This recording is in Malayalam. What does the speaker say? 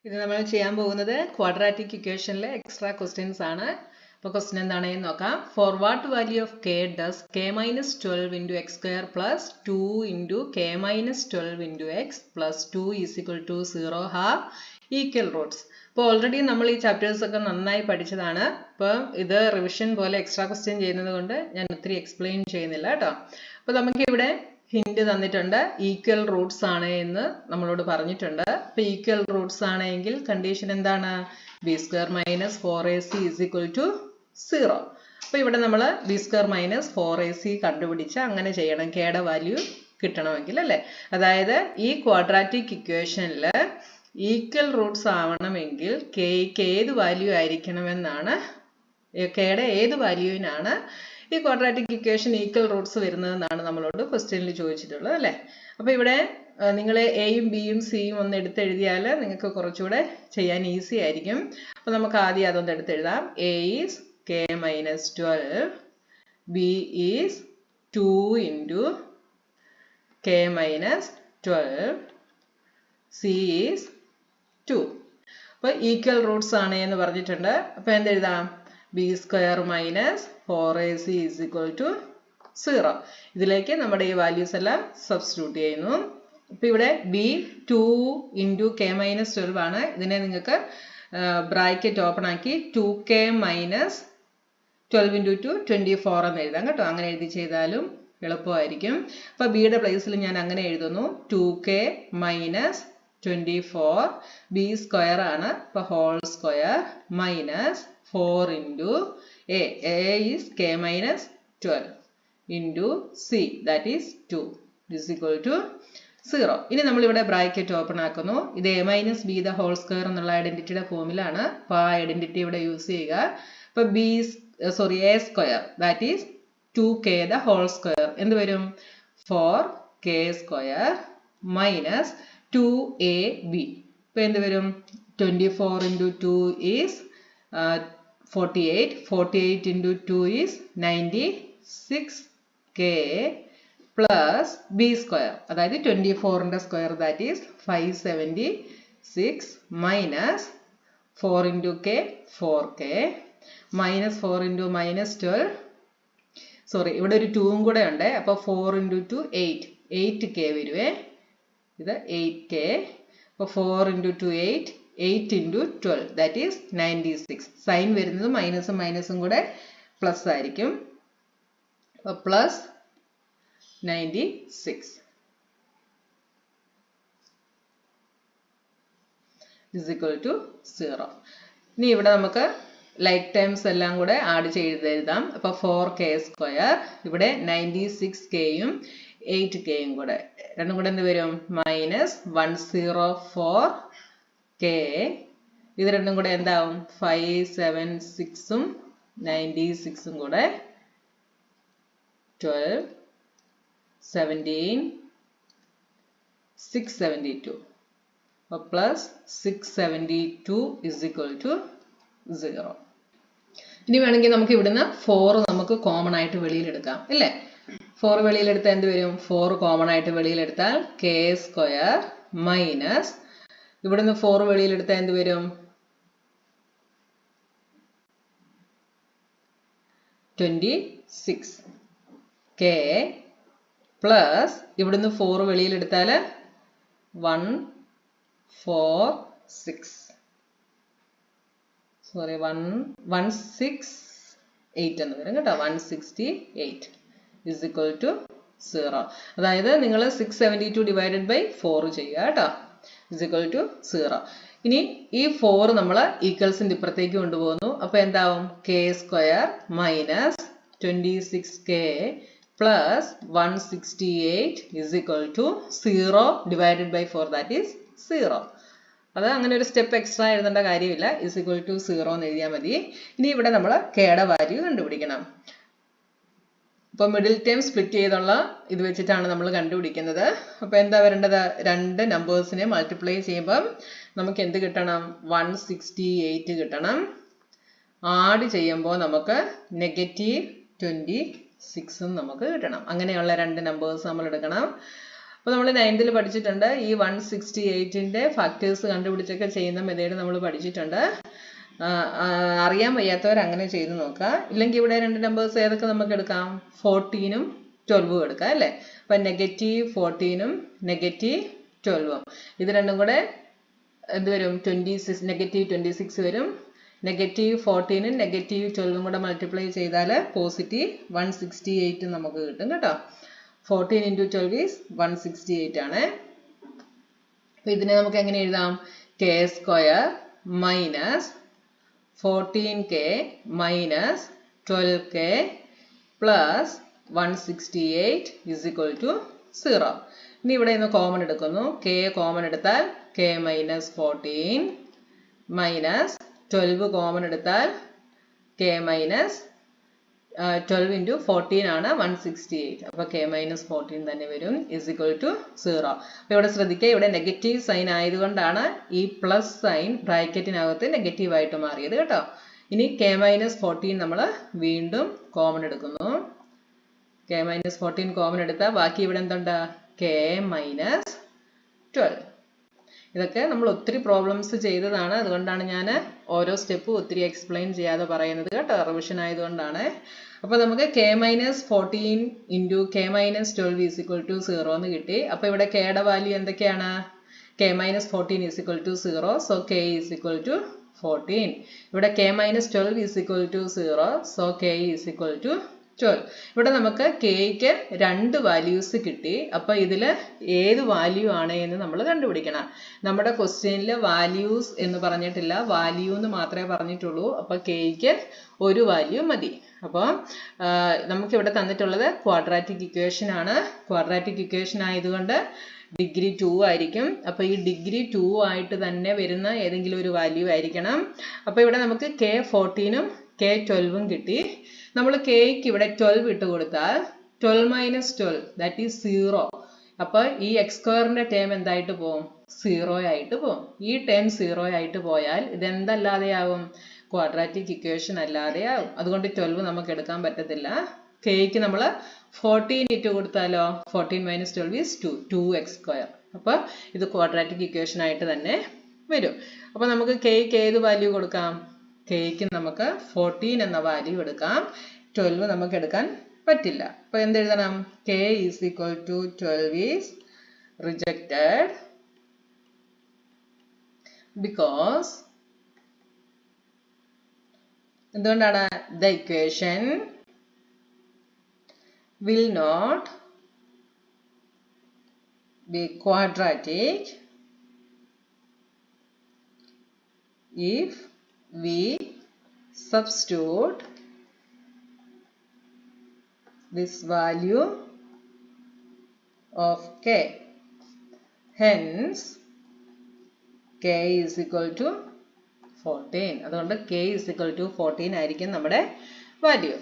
ഇത് നമ്മൾ ചെയ്യാൻ പോകുന്നത് ക്വാഡ്രാറ്റിക് ഇക്വേഷനിലെ എക്സ്ട്രാ ക്വസ്റ്റ്യൻസ് ആണ്. അപ്പോൾ ക്വസ്റ്റ്യൻ എന്താണെന്ന് നോക്കാം. For what value of k does k minus 12 into x square plus 2 into k minus 12 into x plus 2 is equal to 0 have equal roots. അപ്പോൾ ഓൾറെഡി നമ്മൾ ഈ ചാപ്റ്റേഴ്സ് ഒക്കെ നന്നായി പഠിച്ചതാണ്. അപ്പോൾ ഇത് റിവിഷൻ പോലെ എക്സ്ട്രാ ക്വസ്റ്റ്യൻ ചെയ്യുന്നത് കൊണ്ട് ഞാൻ ഒത്തിരി എക്സ്പ്ലെയിൻ ചെയ്യുന്നില്ല കേട്ടോ. അപ്പോൾ നമുക്കിവിടെ ഹിന്റ് തന്നിട്ടുണ്ട്, ഈക്വൽ റൂട്ട്സ് ആണ് എന്ന് നമ്മളോട് പറഞ്ഞിട്ടുണ്ട്. അപ്പൊ ഈക്വൽ റൂട്ട്സ് ആണെങ്കിൽ കണ്ടീഷൻ എന്താണ്? B square minus 4ac is equal to 0. അപ്പൊ ഇവിടെ നമ്മൾ ബി സ്ക്വയർ മൈനസ് 4ac കണ്ടുപിടിച്ച് അങ്ങനെ ചെയ്യണം, കെയുടെ വാല്യൂ കിട്ടണമെങ്കിൽ അല്ലെ. അതായത് ഈ ക്വാഡ്രാറ്റിക് ഇക്വേഷനിൽ ഈക്വൽ റൂട്ട്സ് ആവണമെങ്കിൽ കെയ്ക്ക് ഏത് വാല്യൂ ആയിരിക്കണമെന്നാണ്, കെയുടെ ഏത് വാല്യൂവിനാണ് ഈ ക്വാഡ്രാറ്റിക് ഇക്വേഷൻ ഈക്വൽ റൂട്ട്സ് വരുന്നതെന്നാണ് നമ്മളോട് ക്വസ്റ്റ്യനിൽ ചോദിച്ചിട്ടുള്ളത് അല്ലേ. അപ്പൊ ഇവിടെ നിങ്ങൾ എയും ബിയും സിയും ഒന്ന് എടുത്തെഴുതിയാൽ നിങ്ങൾക്ക് കുറച്ചുകൂടെ ചെയ്യാൻ ഈസി ആയിരിക്കും. അപ്പൊ നമുക്ക് ആദ്യം അതൊന്ന് എടുത്തെഴുതാം. A is k minus 12, b is 2 into k minus 12, c is 2. അപ്പൊ ഈക്വൽ റൂട്ട്സ് ആണ് എന്ന് പറഞ്ഞിട്ടുണ്ട്. അപ്പൊ എന്തെഴുതാം? B square minus 4ac is equal to 0. ഇതിലേക്ക് നമ്മുടെ ഈ വാല്യൂസ് എല്ലാം സബ്സ്റ്റിറ്റ്യൂട്ട് ചെയ്യുന്നു. ഇപ്പൊ ഇവിടെ ബി 2 ഇൻറ്റു കെ മൈനസ് 12 ആണ്. ഇതിനെ നിങ്ങൾക്ക് ബ്രാക്കറ്റ് ഓപ്പൺ ആക്കി 2k മൈനസ് 12 ഇൻറ്റു 2 24 എന്ന് എഴുതാം കേട്ടോ. അങ്ങനെ എഴുതി ചെയ്താലും എളുപ്പമായിരിക്കും. അപ്പൊ ബിയുടെ പ്ലേസിൽ ഞാൻ അങ്ങനെ എഴുതുന്നു, 2k മൈനസ് 24, ബി സ്ക്വയർ ആണ്, അപ്പൊ whole square minus 4 into a is k minus 12 into c that is 2 is equal to 0. ഇനി നമ്മൾ ഇവിടെ ബ്രാക്കറ്റ് ഓപ്പൺ ആക്കുന്നു. ഇത് a minus b the whole square എന്നുള്ള ഐഡന്റിറ്റിയുടെ ഫോമിലാണ്. അപ്പോൾ ആ ഐഡന്റിറ്റി ഇവിടെ യൂസ് ചെയ്യുക. അപ്പോൾ a square that is 2k the whole square എന്ത് വരും? 4k square minus 2ab. ഇപ്പൊ എന്ത് വരും? 24 into 2 is 48. 48 into 2 is 96k plus b square. അതായത് 24ന്റെ square that is 576 minus 4 into k 4k minus 4 into മൈനസ് 12. സോറി, ഇവിടെ ഒരു 2 കൂടെ ഉണ്ട്. അപ്പോൾ 4 into 2 8. 8k വരുവേ. ഇത് 8k. അപ്പോൾ 4 into 2 8. 8 into 12 that is 96. Sign വരുന്നത് മൈനസും മൈനസും കൂടെ പ്ലസ് ആയിരിക്കും. അപ്പോൾ പ്ലസ് 96 is equal to 0. ഇനി ഇവിടെ നമുക്ക് ലൈക്ക് ടേംസ് എല്ലാം കൂടെ ആഡ് ചെയ്ത് എഴുതാം. അപ്പൊ 4k സ്ക്വയർ, ഇവിടെ 96kയും 8kയും കൂടെ രണ്ടും കൂടെ എന്ത് വരും? Minus 104k. ഇത് രണ്ടും കൂടെ എന്താവും? 576ഉം 96ഉം കൂടെ 12 17 672 പ്ലസ് 672 is equal to 0. ഇനി വേണമെങ്കിൽ നമുക്ക് ഇവിടുന്ന് 4 നമുക്ക് കോമൺ ആയിട്ട് വെളിയിലെടുക്കാം അല്ലേ. 4 വെളിയിലെടുത്താൽ എന്ത് വരും? 4 കോമൺ ആയിട്ട് വെളിയിലെടുത്താൽ k സ്ക്വയർ മൈനസ് ഇവിടുന്ന് 4 വെളിയിലെടുത്താൽ എന്ത് വരും? 26k പ്ലസ് ഇവിടുന്ന് 4 വെളിയിലെടുത്താൽ 146. സോറി, 168 എന്ന് വരും കേട്ടോ. 168 is equal to 0. അതായത് നിങ്ങൾ 672 ഡിവൈഡഡ് ബൈ 4 ചെയ്യുക കേട്ടോ. is equal to 0. ഇനി ഈ 4 നമ്മൾ ഈക്വൽസിന്റെ ഇപ്പുറത്തേക്ക് കൊണ്ടുപോകുന്നു. അപ്പൊ എന്താവും? k square minus 26k plus 168 is equal to 0 divided by 4 that is 0. അത് അങ്ങനെ ഒരു സ്റ്റെപ്പ് എക്സ്ട്രാ എഴുതേണ്ട കാര്യമില്ല. is equal to 0 എന്ന് എഴുതിയാൽ മതി. ഇനി ഇവിടെ നമ്മൾ കെയുടെ വാല്യൂ കണ്ടുപിടിക്കണം. അപ്പോൾ മിഡിൽ ടേം സ്പ്ലിറ്റ് ചെയ്തുള്ള ഇത് വെച്ചിട്ടാണ് നമ്മൾ കണ്ടുപിടിക്കുന്നത്. അപ്പോൾ എന്താ വരേണ്ടത്? രണ്ട് നമ്പേഴ്സിനെ മൾട്ടിപ്ലൈ ചെയ്യുമ്പം നമുക്ക് എന്ത് കിട്ടണം? 168 കിട്ടണം. ആഡ് ചെയ്യുമ്പോൾ നമുക്ക് -26 നമുക്ക് കിട്ടണം. അങ്ങനെയുള്ള രണ്ട് നമ്പേഴ്സ് നമ്മൾ എടുക്കണം. അപ്പോൾ നമ്മൾ 9th പഠിച്ചിട്ടുണ്ട് ഈ 168ന്റെ ഫാക്ടേഴ്സ് കണ്ടുപിടിച്ചൊക്കെ ചെയ്യുന്ന മെത്തേഡ് നമ്മൾ പഠിച്ചിട്ടുണ്ട്. അറിയാൻ വയ്യാത്തവർ അങ്ങനെ ചെയ്ത് നോക്കുക. ഇല്ലെങ്കിൽ ഇവിടെ രണ്ട് നമ്പേഴ്സ് ഏതൊക്കെ നമുക്ക് എടുക്കാം? 14ഉം 12ഉം എടുക്കാം അല്ലേ? അപ്പം -14ഉം -12ഉം ഇത് രണ്ടും കൂടെ എന്ത് വരും? 26 -26 വരും. -14ഉം -12ഉം കൂടെ മൾട്ടിപ്ലൈ ചെയ്താൽ +168 നമുക്ക് കിട്ടും കേട്ടോ. 14 × 12 is 168 ആണ്. അപ്പോൾ ഇതിനെ നമുക്ക് എങ്ങനെ എഴുതാം? k² - 14k - 12k plus 168 is equal to 0. ഇനി ഇവിടെ നിന്ന് കോമൺ എടുക്കുന്നു. k കോമൺ എടുത്താൽ k - 14 മൈനസ് 12 കോമൺ എടുത്താൽ k - 12 × 14 ആണ് 168. അപ്പോൾ k - 14 തന്നെ വരും is equal to 0. അപ്പോൾ ഇവിടെ ശ്രദ്ധിക്കുക, ഇവിടെ നെഗറ്റീവ് സൈൻ ആയതുകൊണ്ടാണ് ഈ പ്ലസ് സൈൻ ബ്രാക്കറ്റിനകത്ത് നെഗറ്റീവായിട്ട് മാറിയത് കേട്ടോ. ഇനി k - 14 നമ്മൾ വീണ്ടും കോമൺ എടുക്കുന്നു. k - 14 കോമൺ എടുത്താൽ ബാക്കി ഇവിടെ എന്തുണ്ട്? k - 12. ഇതൊക്കെ നമ്മൾ ഒത്തിരി പ്രോബ്ലംസ് ചെയ്തതാണ്. അതുകൊണ്ടാണ് ഞാൻ ഓരോ സ്റ്റെപ്പും ഒത്തിരി എക്സ്പ്ലെയിൻ ചെയ്യാതെ പറയുന്നത് കേട്ടോ. റിവിഷൻ ആയതുകൊണ്ടാണ്. അപ്പോൾ നമുക്ക് k - 14 × k - 12 is equal to 0 എന്ന് കിട്ടി. അപ്പോൾ ഇവിടെ k യുടെ വാല്യൂ എന്തൊക്കെയാണ്? k - 14 is equal to 0. So k is equal to 14. ഇവിടെ k - 12 is equal to 0. So k is equal to 12. ഇവിടെ നമുക്ക് kക്ക് രണ്ട് വാല്യൂസ് കിട്ടി. അപ്പോൾ ഇതിൽ ഏത് വാല്യൂ ആണ് എന്ന് നമ്മൾ കണ്ടുപിടിക്കണം. നമ്മുടെ ക്വസ്റ്റ്യനിൽ വാല്യൂസ് എന്ന് പറഞ്ഞിട്ടില്ല, വാല്യൂ എന്ന് മാത്രമേ പറഞ്ഞിട്ടുള്ളൂ. അപ്പോൾ kക്ക് ഒരു വാല്യൂ മതി. അപ്പോൾ നമുക്കിവിടെ തന്നിട്ടുള്ളത് ക്വാഡ്രാറ്റിക് ഇക്വേഷൻ ആണ്. ക്വാഡ്രാറ്റിക് ഇക്വേഷൻ ആയതുകൊണ്ട് ഡിഗ്രി 2 ആയിരിക്കും. അപ്പോൾ ഈ ഡിഗ്രി 2 ആയിട്ട് തന്നെ വരുന്ന ഏതെങ്കിലും ഒരു വാല്യൂ ആയിരിക്കണം. അപ്പോൾ ഇവിടെ നമുക്ക് k14ഉം k12ഉം കിട്ടി. നമ്മൾ kക്ക് ഇവിടെ 12 ഇട്ട് കൊടുത്താൽ 12 - 12 ദാറ്റ് ഈസ് 0. അപ്പോൾ ഈ x² ടേം എന്തായിട്ട് പോകും? 0 ആയിട്ട് പോകും. ഈ ടേം 0 ആയിട്ട് പോയാൽ ഇതെന്തല്ലാതെയാവും? Quadratic equation അല്ലാതെയാവും. അതുകൊണ്ട് 12 നമുക്ക് എടുക്കാൻ പറ്റത്തില്ല. kക്ക് നമ്മൾ 14 ഇട്ട് കൊടുത്താലോ? 14 - 12 is 2x². അപ്പോൾ ഇത് ക്വാഡ്രാറ്റിക് ഇക്വേഷൻ ആയിട്ട് തന്നെ വരും. അപ്പോൾ നമുക്ക് kക്ക് ഏത് വാല്യൂ കൊടുക്കാം? kക്ക് നമുക്ക് 14 എന്ന വാല്യൂ എടുക്കാം. 12 നമുക്ക് എടുക്കാൻ പറ്റില്ല. അപ്പോൾ എന്തെഴുതണം? k is equal to 12 is rejected because എന്തുകൊണ്ടാണ്? The equation will not be quadratic if we substitute this value of k. Hence k is equal to 14. അതുകൊണ്ട് k is equal to 14 ആയിരിക്കും നമ്മുടെ വാല്യൂ.